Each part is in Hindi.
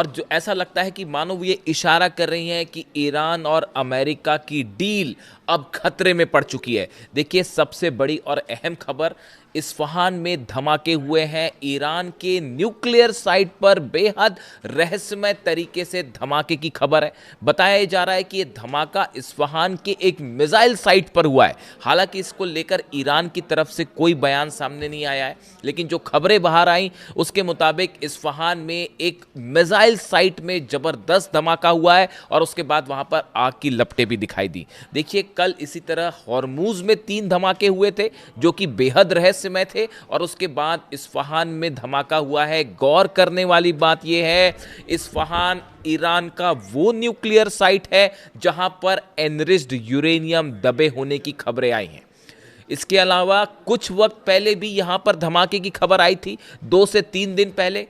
और जो ऐसा लगता है कि मानो वो ये इशारा कर रही हैं कि ईरान और अमेरिका की डील अब खतरे में पड़ चुकी है। देखिए, सबसे बड़ी और अहम खबर, इस्फहान में धमाके हुए हैं। ईरान के न्यूक्लियर साइट पर बेहद रहस्यमय तरीके से धमाके की खबर है। बताया जा रहा है कि यह धमाका इस्फहान के एक मिसाइल साइट पर हुआ है। हालांकि इसको लेकर ईरान की तरफ से कोई बयान सामने नहीं आया है, लेकिन जो खबरें बाहर आई उसके मुताबिक इस्फहान में एक मिसाइल साइट में जबरदस्त धमाका हुआ है और उसके बाद वहां पर आग की लपटें भी दिखाई दी। देखिए, कल इसी तरह हॉर्मूज में 3 धमाके हुए थे जो कि बेहद रहस्यमय थे, और उसके बाद इस्फहान में धमाका हुआ है। गौर करने वाली बात यह है, इस्फहान ईरान का वो न्यूक्लियर साइट है जहां पर एनरिच्ड यूरेनियम दबे होने की खबरें आई हैं। इसके अलावा कुछ वक्त पहले भी यहां पर धमाके की खबर आई थी, 2 से 3 दिन पहले।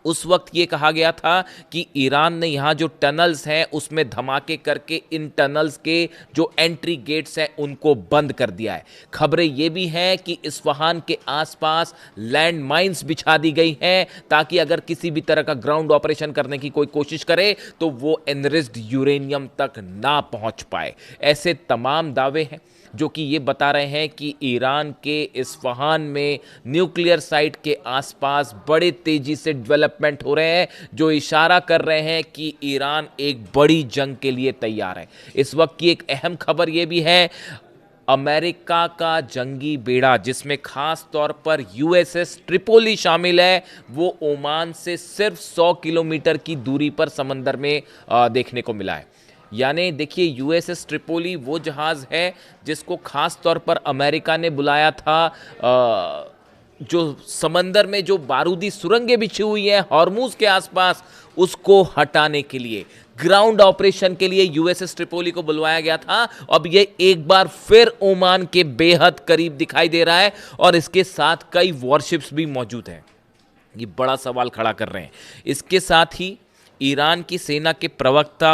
उस वक्त ये कहा गया था कि ईरान ने यहाँ जो टनल्स हैं उसमें धमाके करके इन टनल्स के जो एंट्री गेट्स हैं उनको बंद कर दिया है। खबरें ये भी हैं कि इस्फहान के आसपास लैंड माइंस बिछा दी गई हैं ताकि अगर किसी भी तरह का ग्राउंड ऑपरेशन करने की कोई कोशिश करे तो वो एनरिच्ड यूरेनियम तक ना पहुंच पाए। ऐसे तमाम दावे हैं जो कि ये बता रहे हैं कि ईरान के इस्फहान में न्यूक्लियर साइट के आसपास बड़े तेजी से डेवलपमेंट हो रहे हैं, जो इशारा कर रहे हैं कि ईरान एक बड़ी जंग के लिए तैयार है। इस वक्त की एक अहम खबर ये भी है, अमेरिका का जंगी बेड़ा जिसमें खास तौर पर यूएसएस ट्रिपोली शामिल है, वो ओमान से सिर्फ 100 किलोमीटर की दूरी पर समंदर में देखने को मिला है। यानी देखिए, यूएसएस ट्रिपोली वो जहाज़ है जिसको खास तौर पर अमेरिका ने बुलाया था जो समंदर में जो बारूदी सुरंगें बिछी हुई हैं हॉर्मूज के आसपास, उसको हटाने के लिए, ग्राउंड ऑपरेशन के लिए यूएसएस ट्रिपोली को बुलवाया गया था। अब ये एक बार फिर ओमान के बेहद करीब दिखाई दे रहा है और इसके साथ कई वॉरशिप्स भी मौजूद हैं। ये बड़ा सवाल खड़ा कर रहे हैं। इसके साथ ही ईरान की सेना के प्रवक्ता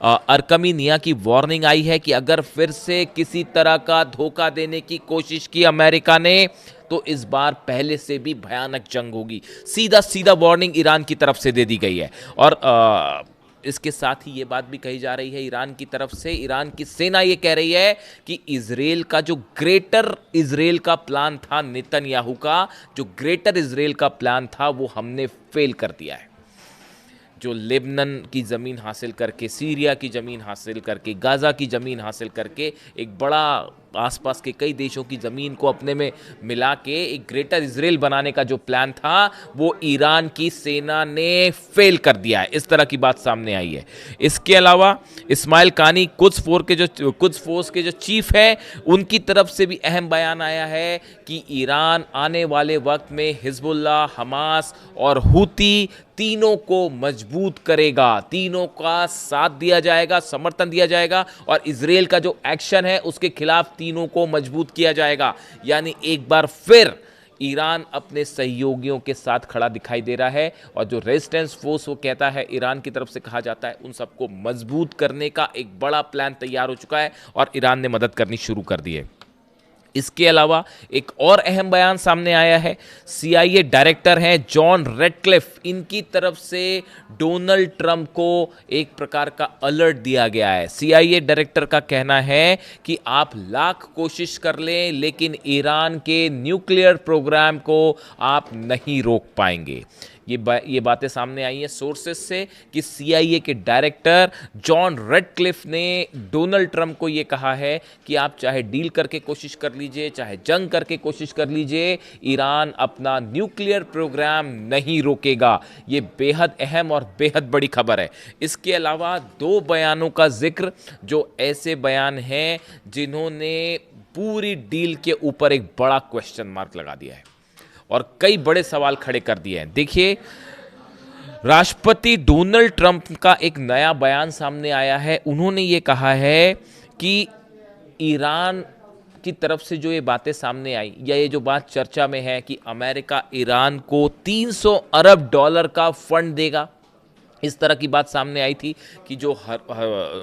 अरकमी निया की वार्निंग आई है कि अगर फिर से किसी तरह का धोखा देने की कोशिश की अमेरिका ने तो इस बार पहले से भी भयानक जंग होगी। सीधा सीधा वार्निंग ईरान की तरफ से दे दी गई है। और इसके साथ ही ये बात भी कही जा रही है ईरान की तरफ से, ईरान की सेना ये कह रही है कि इजराइल का जो ग्रेटर इजराइल का प्लान था, नेतन्याहू का जो ग्रेटर इजराइल का प्लान था, वो हमने फेल कर दिया है। जो लेबनान की ज़मीन हासिल करके, सीरिया की ज़मीन हासिल करके, गाज़ा की ज़मीन हासिल करके, एक बड़ा आसपास के कई देशों की ज़मीन को अपने में मिला के एक ग्रेटर इजराइल बनाने का जो प्लान था वो ईरान की सेना ने फेल कर दिया है। इस तरह की बात सामने आई है। इसके अलावा इस्माइल कानी कुद्स फोर्स के जो चीफ हैं, उनकी तरफ से भी अहम बयान आया है कि ईरान आने वाले वक्त में हिजबुल्लाह, हमास और हूती तीनों को मजबूत करेगा, तीनों का साथ दिया जाएगा, समर्थन दिया जाएगा और इजराइल का जो एक्शन है उसके खिलाफ तीनों को मजबूत किया जाएगा। यानी एक बार फिर ईरान अपने सहयोगियों के साथ खड़ा दिखाई दे रहा है और जो रेजिस्टेंस फोर्स वो कहता है, ईरान की तरफ से कहा जाता है, उन सबको मजबूत करने का एक बड़ा प्लान तैयार हो चुका है और ईरान ने मदद करनी शुरू कर दी है। इसके अलावा एक और अहम बयान सामने आया है। सीआईए डायरेक्टर हैं जॉन रेडक्लिफ, इनकी तरफ से डोनाल्ड ट्रंप को एक प्रकार का अलर्ट दिया गया है। सीआईए डायरेक्टर का कहना है कि आप लाख कोशिश कर लें लेकिन ईरान के न्यूक्लियर प्रोग्राम को आप नहीं रोक पाएंगे। ये बातें सामने आई हैं सोर्सेस से कि सीआईए के डायरेक्टर जॉन रेडक्लिफ ने डोनाल्ड ट्रंप को ये कहा है कि आप चाहे डील करके कोशिश कर लीजिए, चाहे जंग करके कोशिश कर लीजिए, ईरान अपना न्यूक्लियर प्रोग्राम नहीं रोकेगा। ये बेहद अहम और बेहद बड़ी खबर है। इसके अलावा 2 बयानों का जिक्र, जो ऐसे बयान हैं जिन्होंने पूरी डील के ऊपर एक बड़ा क्वेश्चन मार्क लगा दिया है और कई बड़े सवाल खड़े कर दिए हैं। देखिए, राष्ट्रपति डोनाल्ड ट्रंप का एक नया बयान सामने आया है। उन्होंने ये कहा है कि ईरान की तरफ से जो ये बातें सामने आई या ये जो बात चर्चा में है कि अमेरिका ईरान को $300 अरब का फंड देगा, इस तरह की बात सामने आई थी कि जो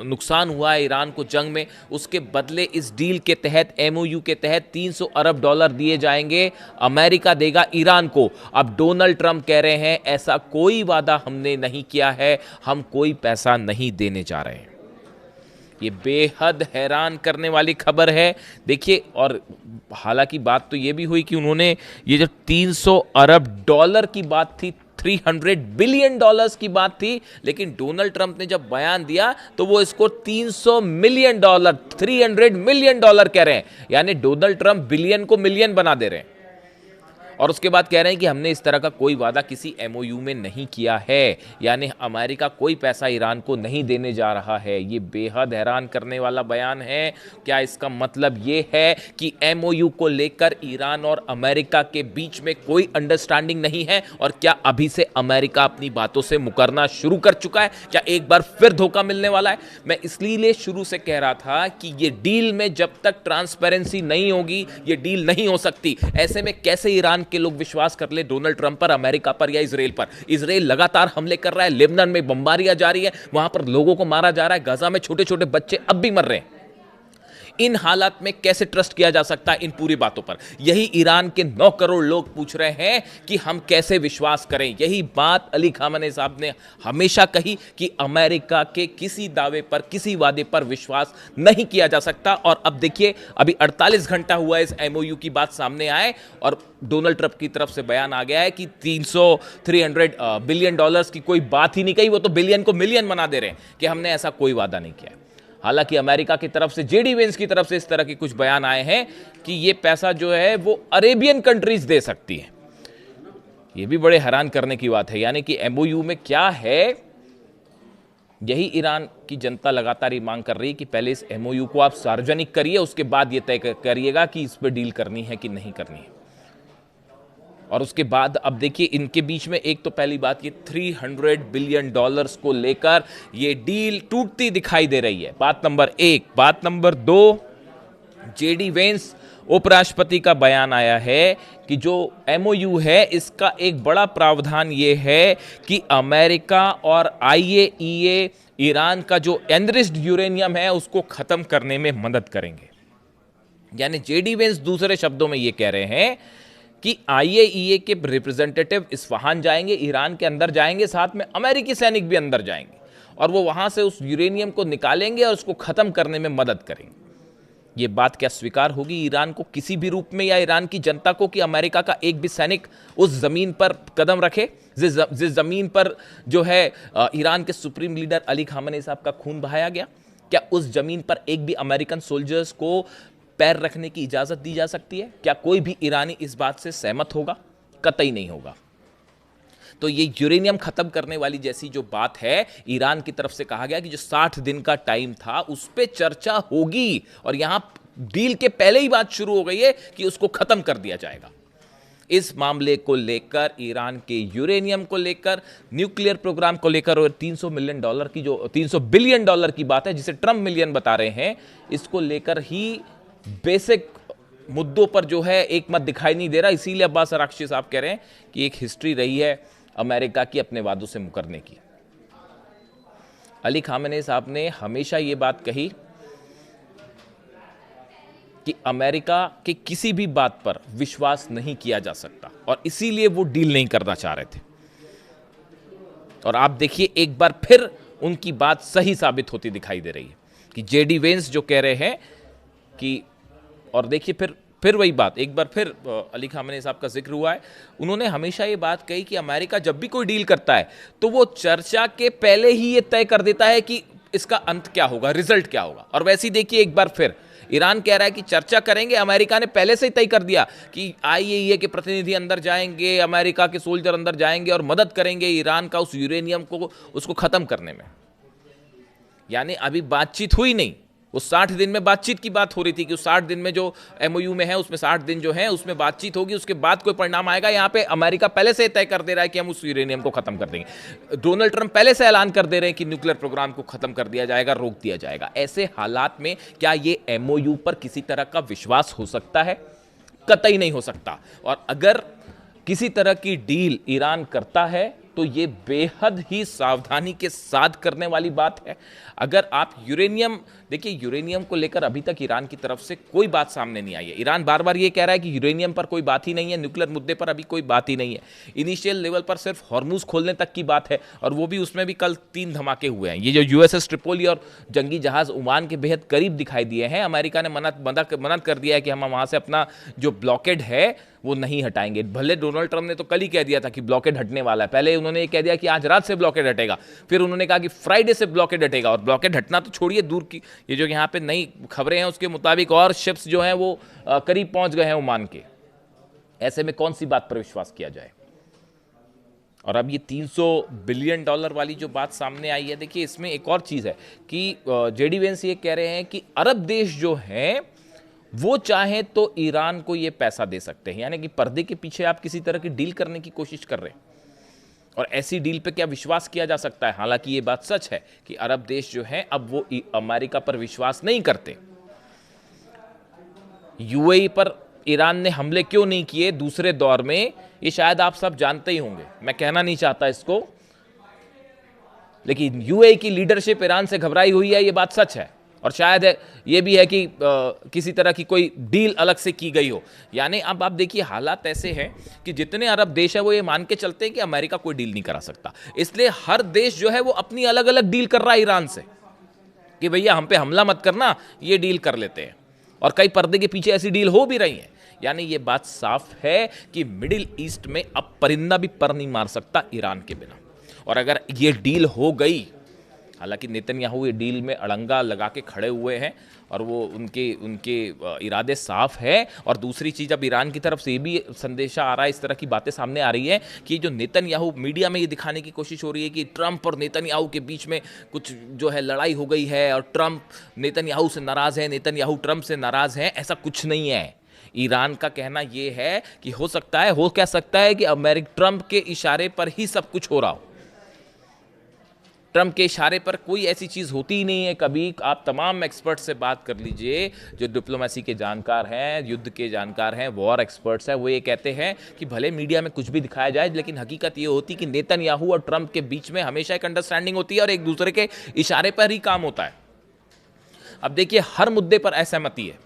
नुकसान हुआ है ईरान को जंग में, उसके बदले इस डील के तहत, एमओयू के तहत 300 अरब डॉलर दिए जाएंगे, अमेरिका देगा ईरान को। अब डोनाल्ड ट्रंप कह रहे हैं ऐसा कोई वादा हमने नहीं किया है, हम कोई पैसा नहीं देने जा रहे हैं। ये बेहद हैरान करने वाली खबर है। देखिए, और हालांकि बात तो ये भी हुई कि उन्होंने ये जो 300 अरब डॉलर की बात थी, 300 बिलियन डॉलर्स की बात थी, लेकिन डोनाल्ड ट्रंप ने जब बयान दिया तो वो इसको 300 मिलियन डॉलर, 300 मिलियन डॉलर कह रहे हैं। यानी डोनाल्ड ट्रंप बिलियन को मिलियन बना दे रहे हैं। और उसके बाद कह रहे हैं कि हमने इस तरह का कोई वादा किसी एमओयू में नहीं किया है, यानी अमेरिका कोई पैसा ईरान को नहीं देने जा रहा है। ये बेहद हैरान करने वाला बयान है। क्या इसका मतलब ये है कि एमओयू को लेकर ईरान और अमेरिका के बीच में कोई अंडरस्टैंडिंग नहीं है? और क्या अभी से अमेरिका अपनी बातों से मुकरना शुरू कर चुका है? क्या एक बार फिर धोखा मिलने वाला है? मैं इसलिए शुरू से कह रहा था कि ये डील में जब तक ट्रांसपेरेंसी नहीं होगी, ये डील नहीं हो सकती। ऐसे में कैसे ईरान के लोग विश्वास कर ले डोनाल्ड ट्रंप पर, अमेरिका पर या इजराइल पर? इजराइल लगातार हमले कर रहा है, लेबनान में बमबारियां जारी है, वहां पर लोगों को मारा जा रहा है, गाजा में छोटे छोटे बच्चे अब भी मर रहे हैं। इन हालात में कैसे ट्रस्ट किया जा सकता है इन पूरी बातों पर? यही ईरान के 9 करोड़ लोग पूछ रहे हैं कि हम कैसे विश्वास करें। यही बात अली खामेनी साहब ने हमेशा कही कि अमेरिका के किसी दावे पर, किसी वादे पर विश्वास नहीं किया जा सकता। और अब देखिए, अभी 48 घंटा हुआ इस एमओयू की बात सामने आए और डोनाल्ड ट्रंप की तरफ से बयान आ गया है कि 300 बिलियन डॉलर्स की कोई बात ही नहीं कही, वो तो बिलियन को मिलियन बना दे रहे हैं कि हमने ऐसा कोई वादा नहीं किया। हालांकि अमेरिका की तरफ से, जेडी वेंस की तरफ से इस तरह के कुछ बयान आए हैं कि ये पैसा जो है वो अरेबियन कंट्रीज दे सकती है। ये भी बड़े हैरान करने की बात है। यानी कि एमओयू में क्या है, यही ईरान की जनता लगातार ये मांग कर रही है कि पहले इस एमओयू को आप सार्वजनिक करिए, उसके बाद ये तय करिएगा कि इस पर डील करनी है कि नहीं करनी है। और उसके बाद अब देखिए, इनके बीच में एक तो पहली बात, ये 300 बिलियन डॉलर्स को लेकर ये डील टूटती दिखाई दे रही है। बात नंबर 1। बात नंबर 2, जेडी वेंस उपराष्ट्रपति का बयान आया है कि जो एमओयू है इसका एक बड़ा प्रावधान ये है कि अमेरिका और आईएईए ईरान का जो एनरिच्ड यूरेनियम है उसको खत्म करने में मदद करेंगे। यानी जेडी वेंस दूसरे शब्दों में ये कह रहे हैं कि आईएईए के रिप्रेजेंटेटिव इस्फहान जाएंगे, ईरान के अंदर जाएंगे, साथ में अमेरिकी सैनिक भी अंदर जाएंगे और वो वहां से उस यूरेनियम को निकालेंगे और उसको खत्म करने में मदद करेंगे। ये बात क्या स्वीकार होगी ईरान को किसी भी रूप में, या ईरान की जनता को, कि अमेरिका का एक भी सैनिक उस जमीन पर कदम रखे जिस जमीन पर जो है ईरान के सुप्रीम लीडर अली खामेनी साहब का खून बहाया गया? क्या उस जमीन पर एक भी अमेरिकन सोल्जर्स को पैर रखने की इजाजत दी जा सकती है? क्या कोई भी ईरानी इस बात से सहमत होगा? कतई नहीं होगा। तो ये यूरेनियम खत्म करने वाली जैसी जो बात है, ईरान की तरफ से कहा गया कि जो 60 दिन का टाइम था उस पर चर्चा होगी, और यहां डील के पहले ही बात शुरू हो गई है कि उसको खत्म कर दिया जाएगा। इस मामले को लेकर, ईरान के यूरेनियम को लेकर, न्यूक्लियर प्रोग्राम को लेकर, और 300 मिलियन डॉलर की जो 300 बिलियन डॉलर की बात है जिसे ट्रंप मिलियन बता रहे हैं, इसको लेकर ही बेसिक मुद्दों पर जो है एक मत दिखाई नहीं दे रहा। इसीलिए अब्बास अराक्ची साहब कह रहे हैं कि एक हिस्ट्री रही है अमेरिका की अपने वादों से मुकरने की। अली खामेनी साहब ने हमेशा ये बात कही कि अमेरिका के किसी भी बात पर विश्वास नहीं किया जा सकता, और इसीलिए वो डील नहीं करना चाह रहे थे। और आप देखिए, एक बार फिर उनकी बात सही साबित होती दिखाई दे रही है कि जेडी वेंस जो कह रहे हैं कि, और देखिए फिर वही बात, एक बार फिर अली खामेनी साहब का जिक्र हुआ है। उन्होंने हमेशा ये बात कही कि अमेरिका जब भी कोई डील करता है तो वो चर्चा के पहले ही ये तय कर देता है कि इसका अंत क्या होगा, रिजल्ट क्या होगा। और वैसे ही देखिए, एक बार फिर ईरान कह रहा है कि चर्चा करेंगे, अमेरिका ने पहले से ही तय कर दिया कि आईएईए के प्रतिनिधि अंदर जाएंगे, अमेरिका के सोल्जर अंदर जाएंगे और मदद करेंगे ईरान का उस यूरेनियम को, उसको खत्म करने में। यानी अभी बातचीत हुई नहीं, उस 60 दिन में बातचीत की बात हो रही थी कि उस 60 दिन में जो एमओयू में है उसमें 60 दिन जो है उसमें बातचीत होगी, उसके बाद कोई परिणाम आएगा। यहाँ पे अमेरिका पहले से तय कर दे रहा है कि हम उस यूरेनियम को खत्म कर देंगे। डोनाल्ड ट्रंप पहले से ऐलान कर दे रहे हैं कि न्यूक्लियर प्रोग्राम को खत्म कर दिया जाएगा, रोक दिया जाएगा। ऐसे हालात में क्या ये एमओयू पर किसी तरह का विश्वास हो सकता है? कतई नहीं हो सकता। और अगर किसी तरह की डील ईरान करता है तो ये बेहद ही सावधानी के साथ करने वाली बात है। अगर आप यूरेनियम, देखिए यूरेनियम को लेकर अभी तक ईरान की तरफ से कोई बात सामने नहीं आई है। ईरान बार बार ये कह रहा है कि यूरेनियम पर कोई बात ही नहीं है, न्यूक्लियर मुद्दे पर अभी कोई बात ही नहीं है। इनिशियल लेवल पर सिर्फ हॉर्मूज खोलने तक की बात है, और वो भी उसमें भी कल 3 धमाके हुए हैं। ये जो यूएसएस ट्रिपोली और जंगी जहाज ओमान के बेहद करीब दिखाई दिए हैं, अमेरिका ने मना कर दिया है कि हम वहां से अपना जो ब्लॉकेड है वो नहीं हटाएंगे। भले डोनाल्ड ट्रंप ने तो कल ही कह दिया था कि ब्लॉकेड हटने वाला है, पहले उन्होंने ये कह दिया कि आज रात से ब्लॉकेड हटेगा, फिर उन्होंने कहा कि फ्राइडे से ब्लॉकेड हटेगा। और ब्लॉकेड हटना तो छोड़िए दूर की, ये जो यहाँ पे नई खबरें हैं उसके मुताबिक और शिप्स जो हैं वो करीब पहुंच गए हैं ओमान के। ऐसे में कौन सी बात पर विश्वास किया जाए। और अब ये $300 बिलियन वाली जो बात सामने आई है, देखिए इसमें एक और चीज है कि जेडी वेंस ये कह रहे हैं कि अरब देश जो हैं वो चाहे तो ईरान को ये पैसा दे सकते हैं, यानी कि पर्दे के पीछे आप किसी तरह की डील करने की कोशिश कर रहे हैं। और ऐसी डील पे क्या विश्वास किया जा सकता है? हालांकि ये बात सच है कि अरब देश जो हैं अब वो अमेरिका पर विश्वास नहीं करते। यूएई पर ईरान ने हमले क्यों नहीं किए दूसरे दौर में, ये शायद आप सब जानते ही होंगे, मैं कहना नहीं चाहता इसको, लेकिन यूएई की लीडरशिप ईरान से घबराई हुई है, ये बात सच है। और शायद ये भी है कि किसी तरह की कोई डील अलग से की गई हो। यानी अब आप देखिए हालात ऐसे हैं कि जितने अरब देश है वो ये मान के चलते हैं कि अमेरिका कोई डील नहीं करा सकता, इसलिए हर देश जो है वो अपनी अलग अलग डील कर रहा है ईरान से कि भैया हम पे हमला मत करना, ये डील कर लेते हैं। और कई पर्दे के पीछे ऐसी डील हो भी रही है। यानी ये बात साफ है कि मिडिल ईस्ट में अब परिंदा भी पर नहीं मार सकता ईरान के बिना। और अगर ये डील हो गई, हालांकि नेतन्याहू ये डील में अड़ंगा लगा के खड़े हुए हैं और वो उनके इरादे साफ है। और दूसरी चीज़, अब ईरान की तरफ से ये भी संदेशा आ रहा है, इस तरह की बातें सामने आ रही है कि जो नेतन्याहू, मीडिया में ये दिखाने की कोशिश हो रही है कि ट्रंप और नेतन्याहू के बीच में कुछ जो है लड़ाई हो गई है और ट्रंप नेतन्याहू से नाराज़ है, नेतन्याहू ट्रंप से नाराज़ है। ऐसा कुछ नहीं है। ईरान का कहना यह है कि हो सकता है कि ट्रंप के इशारे पर ही सब कुछ हो रहा हो। ट्रंप के इशारे पर कोई ऐसी चीज़ होती ही नहीं है कभी। आप तमाम एक्सपर्ट से बात कर लीजिए जो डिप्लोमेसी के जानकार हैं, युद्ध के जानकार हैं, वॉर एक्सपर्ट्स हैं, वो ये कहते हैं कि भले मीडिया में कुछ भी दिखाया जाए, लेकिन हकीकत ये होती कि नेतन्याहू और ट्रंप के बीच में हमेशा एक अंडरस्टैंडिंग होती है और एक दूसरे के इशारे पर ही काम होता है। अब देखिए हर मुद्दे पर असहमति है।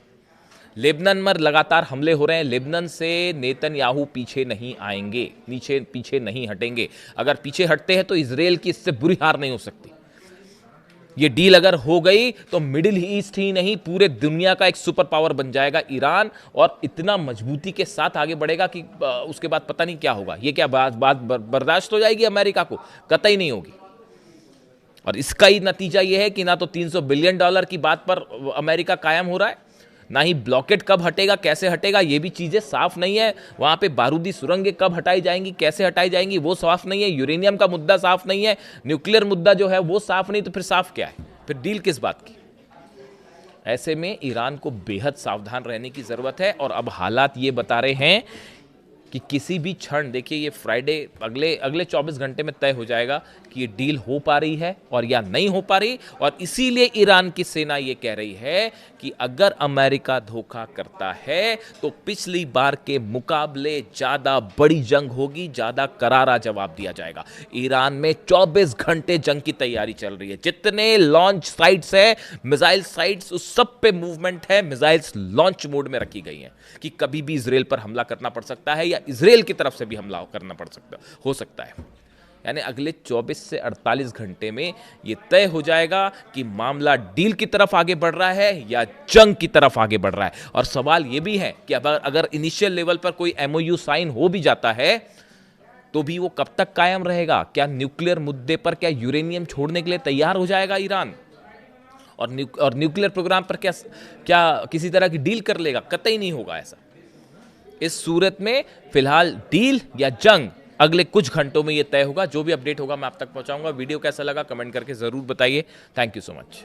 लेबनान में लगातार हमले हो रहे हैं, लेबनान से नेतन्याहू पीछे नहीं आएंगे, पीछे नहीं हटेंगे। अगर पीछे हटते हैं तो इजराइल की इससे बुरी हार नहीं हो सकती। ये डील अगर हो गई तो मिडिल ईस्ट ही नहीं पूरे दुनिया का एक सुपर पावर बन जाएगा ईरान, और इतना मजबूती के साथ आगे बढ़ेगा कि उसके बाद पता नहीं क्या होगा। ये क्या बात बर्दाश्त हो जाएगी अमेरिका को? कतई नहीं होगी। और इसका ही नतीजा ये है कि ना तो $300 बिलियन की बात पर अमेरिका कायम हो रहा है, ना ही ब्लॉकेट कब हटेगा, कैसे हटेगा, ये भी चीज़ें साफ नहीं है। वहाँ पे बारूदी सुरंगें कब हटाई जाएंगी, कैसे हटाई जाएंगी, वो साफ नहीं है। यूरेनियम का मुद्दा साफ नहीं है, न्यूक्लियर मुद्दा जो है वो साफ नहीं, तो फिर साफ क्या है? फिर डील किस बात की? ऐसे में ईरान को बेहद सावधान रहने की ज़रूरत है। और अब हालात ये बता रहे हैं कि किसी भी क्षण, देखिए ये फ्राइडे अगले 24 घंटे में तय हो जाएगा कि ये डील हो पा रही है और या नहीं हो पा रही। और इसीलिए ईरान की सेना ये कह रही है कि अगर अमेरिका धोखा करता है तो पिछली बार के मुकाबले ज़्यादा बड़ी जंग होगी, ज़्यादा करारा जवाब दिया जाएगा। ईरान में 24 घंटे जंग की तैयारी चल रही है। जितने लॉन्च साइट्स है, मिसाइल साइट्स, उस सब पे मूवमेंट है। मिसाइल्स लॉन्च मोड में रखी गई हैं कि कभी भी इजराइल पर हमला करना पड़ सकता है या इजराइल की तरफ से भी हमला करना हो सकता है। यानी अगले 24 से 48 घंटे में यह तय हो जाएगा कि मामला डील की तरफ आगे बढ़ रहा है या जंग की तरफ आगे बढ़ रहा है। और सवाल यह भी है कि अगर इनिशियल लेवल पर कोई एमओयू साइन हो भी जाता है तो भी वो कब तक कायम रहेगा? क्या न्यूक्लियर मुद्दे पर क्या यूरेनियम छोड़ने के लिए तैयार हो जाएगा ईरान? और न्यूक्लियर प्रोग्राम पर क्या किसी तरह की डील कर लेगा? कतई नहीं होगा ऐसा। इस सूरत में फिलहाल डील या जंग अगले कुछ घंटों में यह तय होगा। जो भी अपडेट होगा मैं आप तक पहुंचाऊंगा। वीडियो कैसा लगा कमेंट करके जरूर बताइए। Thank you so much.